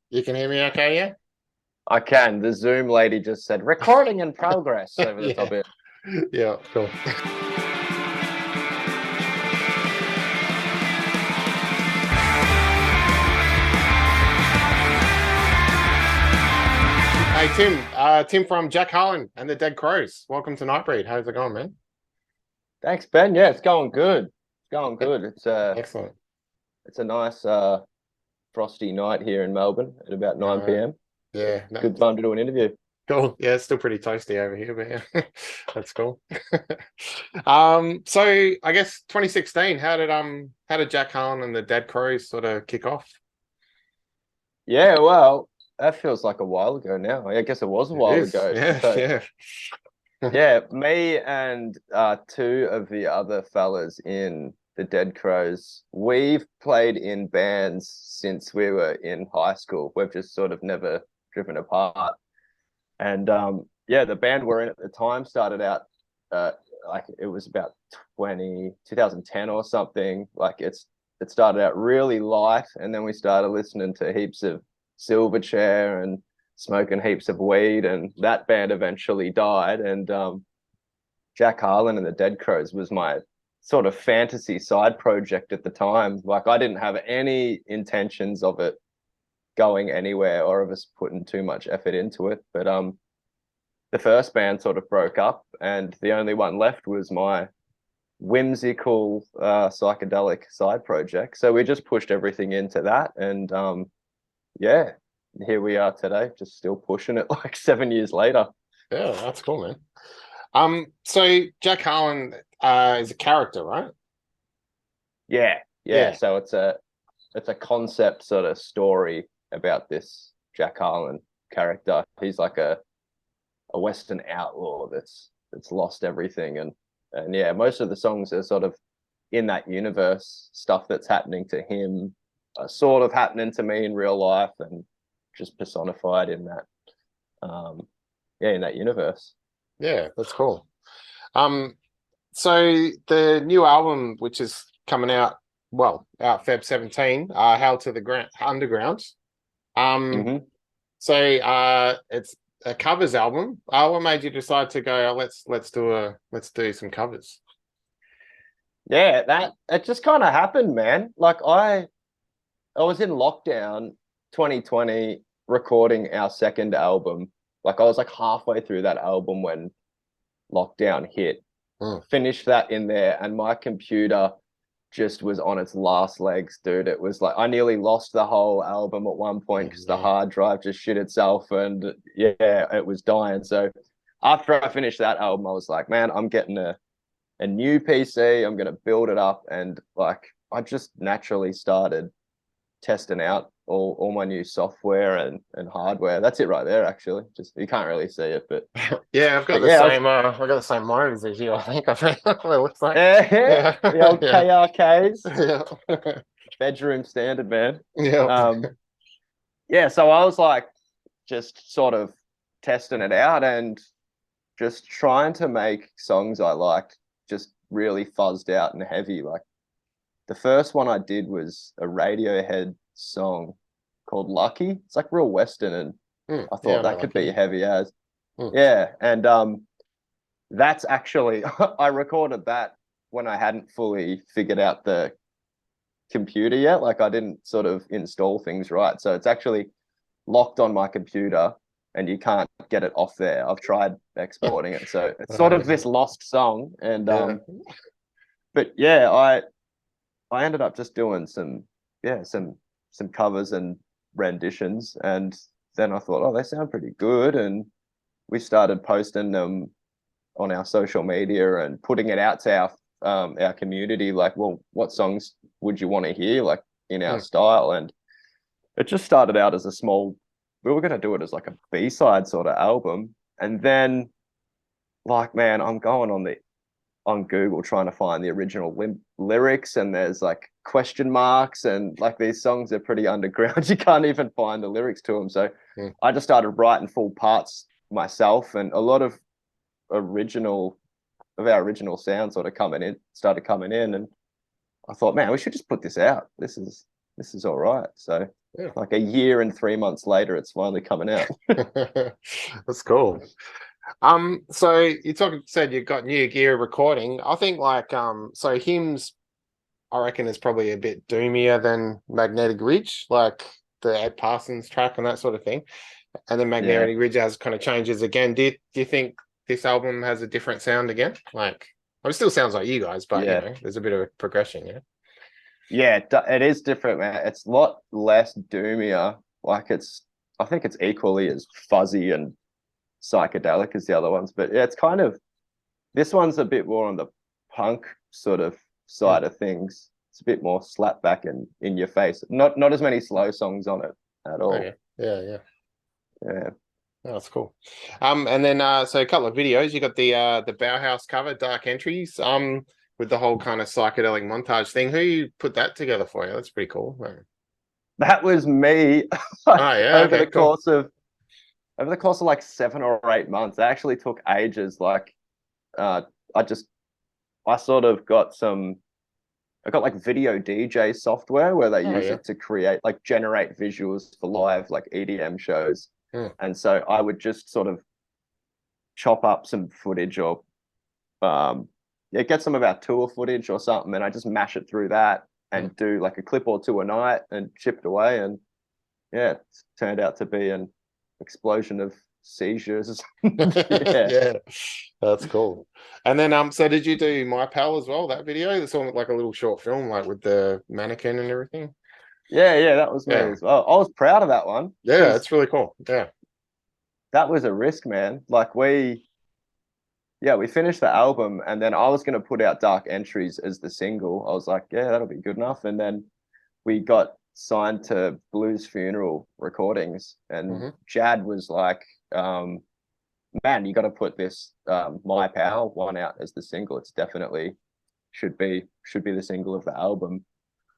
You can hear me okay, yeah? I can. The Zoom lady just said recording in progress over the top Yeah. of it. Yeah, cool. Hey Tim, Tim from Jack Harlon and the Dead Crows. Welcome to Nightbreed. How's it going, man? Thanks, Ben. Yeah, it's going good. It's going good. Excellent. It's a nice frosty night here in Melbourne at about 9 Uh, p.m. So yeah, no, good time to do an interview. cool. Yeah, it's still pretty toasty over here, but yeah, that's cool. So I guess 2016, how did Jack Harlon and the Dead Crows sort of kick off? Yeah, well, that feels like a while ago now. I guess it was a It while is. ago. Yeah, So yeah. yeah, me and two of the other fellas in the Dead Crows, we've played in bands since we were in high school. We've just sort of never driven apart. And yeah, the band we're in at the time started out uh, like it was about 2010 or something. It started out really light, and then we started listening to heaps of Silverchair and smoking heaps of weed, and that band eventually died. And Jack Harlan and the Dead Crows was my sort of fantasy side project at the time. Like I didn't have any intentions of it going anywhere or of us putting too much effort into it. But the first band sort of broke up, and the only one left was my whimsical psychedelic side project. So we just pushed everything into that, and yeah, here we are today, just still pushing it like 7 years later. Yeah, that's cool, man. So Jack Harlan is a character, right? Yeah, yeah. Yeah. So it's a concept sort of story about this Jack Harlan character. He's like a Western outlaw that's lost everything, and yeah, most of the songs are sort of in that universe. Stuff that's happening to him, sort of happening to me in real life, and just personified in that, um, yeah, in that universe. Yeah, that's cool. Um, so the new album, which is coming out, well, out Feb 17, Hail to the Ground Underground. Um, Mm-hmm. so it's a covers album. What made you decide to go, let's do some covers? Yeah, that it just kind of happened, man. Like I was in lockdown 2020 recording our second album. Like I was like halfway through that album when lockdown hit. Mm. Finished that in there, and my computer just was on its last legs, dude. It was like I nearly lost the whole album at one point Oh, because the no. hard drive just shit itself, and yeah, it was dying. So after I finished that album, I was like, man, I'm getting a new PC. I'm gonna build it up, and like I just naturally started testing out all my new software and hardware. That's it right there, actually. Just you can't really see it, Yeah, I've got but the yeah, same. I've got the same monitors as you. I think I think what it looks like. yeah, Yeah, the old yeah, KRKs, yeah, bedroom standard, man. yeah. Um, yeah, so I was like just sort of testing it out and just trying to make songs I liked just really fuzzed out and heavy. Like the first one I did was a Radiohead song called Lucky. It's like real Western, and Mm, I yeah, thought I know, that could lucky. be heavy as. Mm, Yeah, and that's actually I recorded that when I hadn't fully figured out the computer yet. Like I didn't sort of install things right. So it's actually locked on my computer and you can't get it off there. I've tried exporting it. So it's sort of uh, this lost song. And yeah, but yeah, I ended up just doing some covers and renditions, and then I thought, oh, they sound pretty good, and we started posting them on our social media and putting it out to our community. Like, well, what songs would you want to hear, like in our mm, style? And it just started out as a small. We were going to do it as like a B-side sort of album, and then like, man, I'm going on Google trying to find the original lyrics, and there's like question marks, and like these songs are pretty underground. You can't even find the lyrics to them. So mm. I just started writing full parts myself, and a lot of original our original sound sort of coming in, and I thought, man, we should just put this out. This is all right. So Yeah. Like a year and 3 months later, it's finally coming out. That's cool. So said you got new gear recording. I think like so hymns I reckon is probably a bit doomier than Magnetic Ridge, like the Ed Parsons track and that sort of thing. And then Yeah. Magnetic Ridge has kind of changes again. Do you think this album has a different sound again? Like, well, it still sounds like you guys, but Yeah. there's a bit of a progression, Yeah, it is different, man. It's a lot less doomier. Like I think it's equally as fuzzy and psychedelic as the other ones. But yeah, it's kind of, this one's a bit more on the punk sort of side of things. It's a bit more slap back and in your face. Not as many slow songs on it at all. Okay. Yeah. Yeah. Oh, that's cool. And then so a couple of videos. You got the Bauhaus cover, Dark Entries, with the whole kind of psychedelic montage thing. Who put that together for you? That's pretty cool. That was me. Oh yeah, over okay, the cool. over the course of like 7 or 8 months. It actually took ages. Like I sort of got I got like video DJ software where they use it to create, like, generate visuals for live like EDM shows. And so I would just sort of chop up some footage or get some of our tour footage or something, and I just mash it through that and do like a clip or two a night and chip it away. And yeah, it's turned out to be an explosion of seizures. Yeah, that's cool. And then so did you do My Pal as well, that video? It's almost like a little short film, like with the mannequin and everything. Yeah, that was me as well. I was proud of that one. Yeah, it's really cool. Yeah. That was a risk, man. Like we finished the album, and then I was going to put out Dark Entries as the single. I was like, yeah, that'll be good enough. And then we got signed to Blues Funeral Recordings, and Jad was like, man, you got to put this My Pal one out as the single. It's definitely should be the single of the album.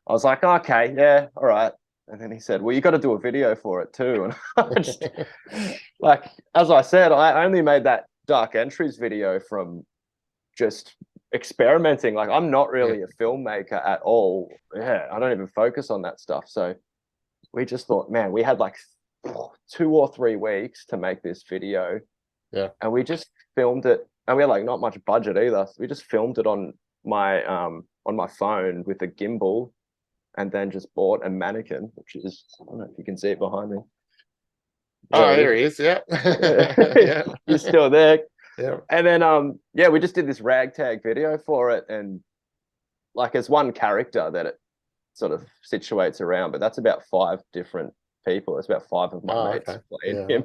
I was like, okay, yeah, all right. And then he said, well, you got to do a video for it too. And I just, like, as I said, I only made that Dark Entries video from just experimenting. Like, I'm not really a filmmaker at all. Yeah, I don't even focus on that stuff. So we just thought, man, we had like 2 or 3 weeks to make this video. Yeah. And we just filmed it. And we had like not much budget either. So we just filmed it on my phone with a gimbal, and then just bought a mannequin, which is, I don't know if you can see it behind me. Oh, there he is. Yeah. Yeah. He's still there. Yeah. And then we just did this ragtag video for it, and like it's one character that it sort of situates around, but that's about 5 different people. It's about 5 of my mates playing him.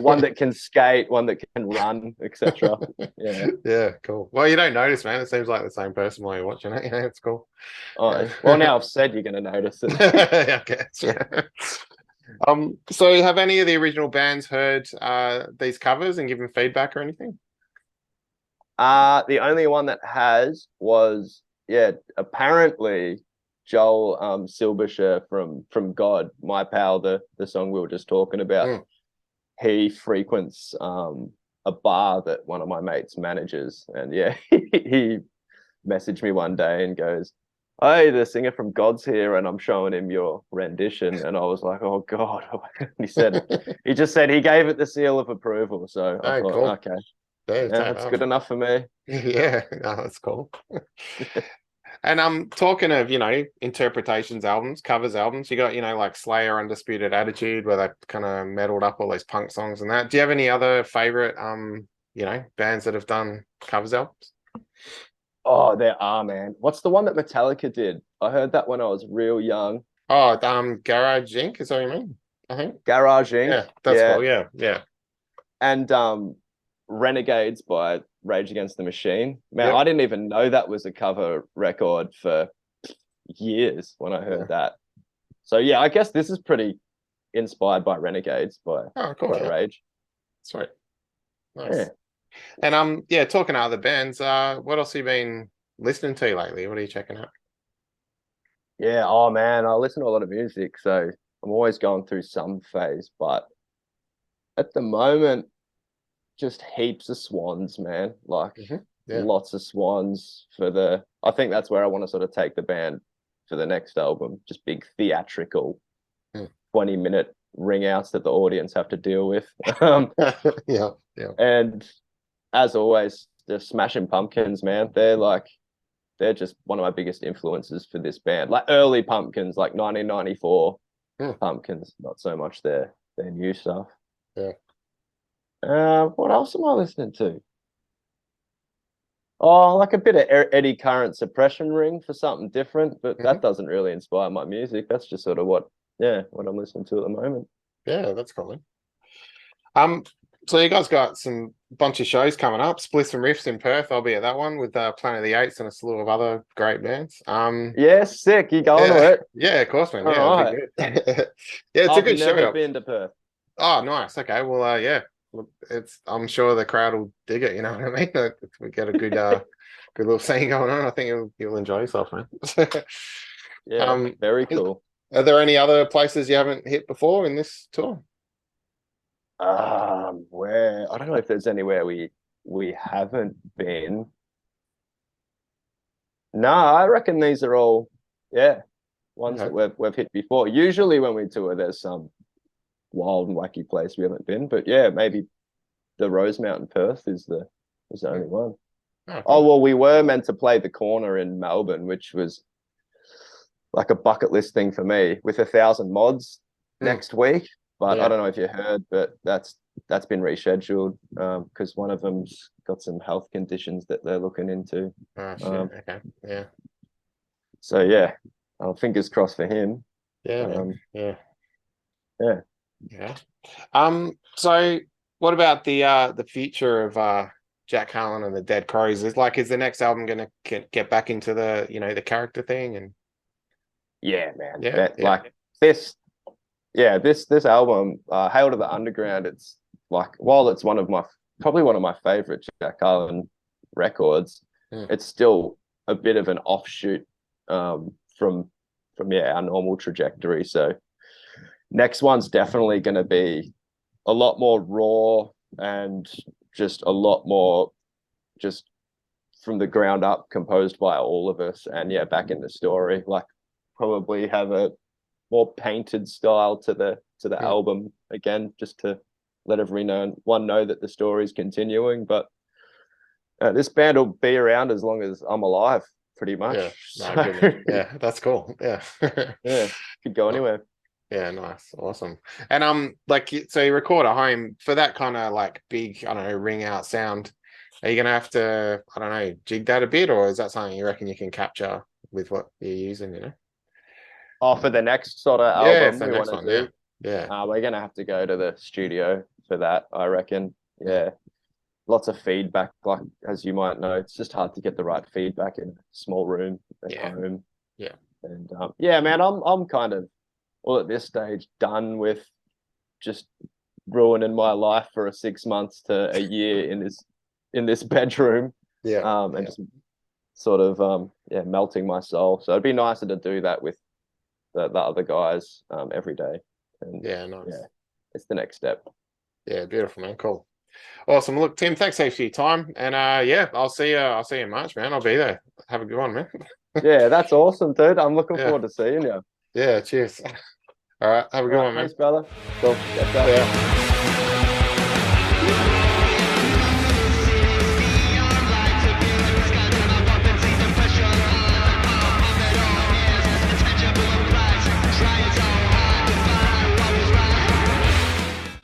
One that can skate, one that can run, etc. Yeah, cool. Well, you don't notice, man. It seems like the same person while you're watching it. Yeah, it's cool. Oh, well, now I've said you're going to notice it. I guess, yeah. So have any of the original bands heard these covers and given feedback or anything? The only one that has was, apparently Joel Silbersher from God, My Pal, the song we were just talking about. He frequents a bar that one of my mates manages, and he messaged me one day and goes, hey, the singer from God's here, and I'm showing him your rendition. And I was like, oh God. He just said he gave it the seal of approval. So I thought, cool. Okay, that's good enough for me. Yeah, no, that's cool. And talking of, interpretations albums, covers albums, you got, like Slayer Undisputed Attitude, where they kind of meddled up all those punk songs and that. Do you have any other favorite bands that have done covers albums? Oh, there are, man. What's the one that Metallica did? I heard that when I was real young. Oh, Garage Inc. is that what you mean? I think Garage Inc. Yeah, that's cool. Yeah. And Renegades by Rage Against the Machine. Man, I didn't even know that was a cover record for years when I heard that. So yeah, I guess this is pretty inspired by Renegades by Rage. Sweet. Nice. Yeah. And talking to other bands, what else have you been listening to lately? What are you checking out? Yeah, oh man, I listen to a lot of music, so I'm always going through some phase, but at the moment, just heaps of Swans, man. Like lots of Swans I think that's where I want to sort of take the band for the next album. Just big theatrical 20-minute ring outs that the audience have to deal with. Yeah. And as always, the Smashing Pumpkins, man, they're just one of my biggest influences for this band. Like early Pumpkins, like 1994 Pumpkins, not so much their new stuff. Yeah. What else am I listening to? Oh, like a bit of Eddie Current Suppression Ring for something different, but that doesn't really inspire my music. That's just sort of what I'm listening to at the moment. Yeah, that's cool. So you guys got some bunch of shows coming up. Spliffs and Riffs in Perth. I'll be at that one with Planet of the Apes and a slew of other great bands. Yeah, sick. You going to it? Yeah, of course, man. Yeah, All it'll be good. Yeah, it's a good show. I've never been to Perth. Oh, nice. Okay, well, yeah. Look, I'm sure the crowd will dig it. You know what I mean? We get a good, good little scene going on. I think you'll enjoy yourself, man. Yeah, very cool. Are there any other places you haven't hit before in this tour? Where I don't know if there's anywhere we haven't been. No, I reckon these are all ones that we've hit before. Usually when we tour, there's some wild and wacky place we haven't been, but yeah, maybe the Rosemount Perth is the only one. Oh, well, we were meant to play the Corner in Melbourne, which was like a bucket list thing for me, with 1,000 mods next week. But I don't know if you heard, but that's been rescheduled because one of them's got some health conditions that they're looking into. Okay. Yeah. So yeah, fingers crossed for him. Yeah. So what about the future of Jack Harlon and the Dead Crows? Is the next album going to get back into the the character thing? And yeah, man, like this. Yeah, this album, Hail to the Underground, it's like, while it's probably one of my favorite Jack Harlon records, it's still a bit of an offshoot from our normal trajectory. So next one's definitely going to be a lot more raw and just a lot more just from the ground up, composed by all of us, and back in the story, like probably have a more painted style to the album again, just to let everyone know that the story is continuing. But this band will be around as long as I'm alive, pretty much. Yeah, that's cool. Yeah. Yeah, could go anywhere. Yeah, nice, awesome. And so you record at home for that kind of like big, I don't know, ring out sound. Are you gonna have to, I don't know, jig that a bit, or is that something you reckon you can capture with what you're using? Oh, for the next sort of album we want to do. Yeah. We're going to have to go to the studio for that, I reckon. Yeah. Lots of feedback, like, as you might know, it's just hard to get the right feedback in a small room at home. Yeah. And man, I'm kind of, well, at this stage, done with just ruining my life for 6 months to a year in this bedroom. And just sort of melting my soul. So it'd be nicer to do that with the other guys every day. And nice. It's the next step. Yeah, beautiful, man. Cool. Awesome. Look, Tim, thanks heaps for your time. And I'll see you in March, man. I'll be there. Have a good one, man. Yeah, that's awesome, dude. I'm looking forward to seeing you. Yeah, cheers. All right, have a good one, man. Thanks, brother. Cool. Yeah.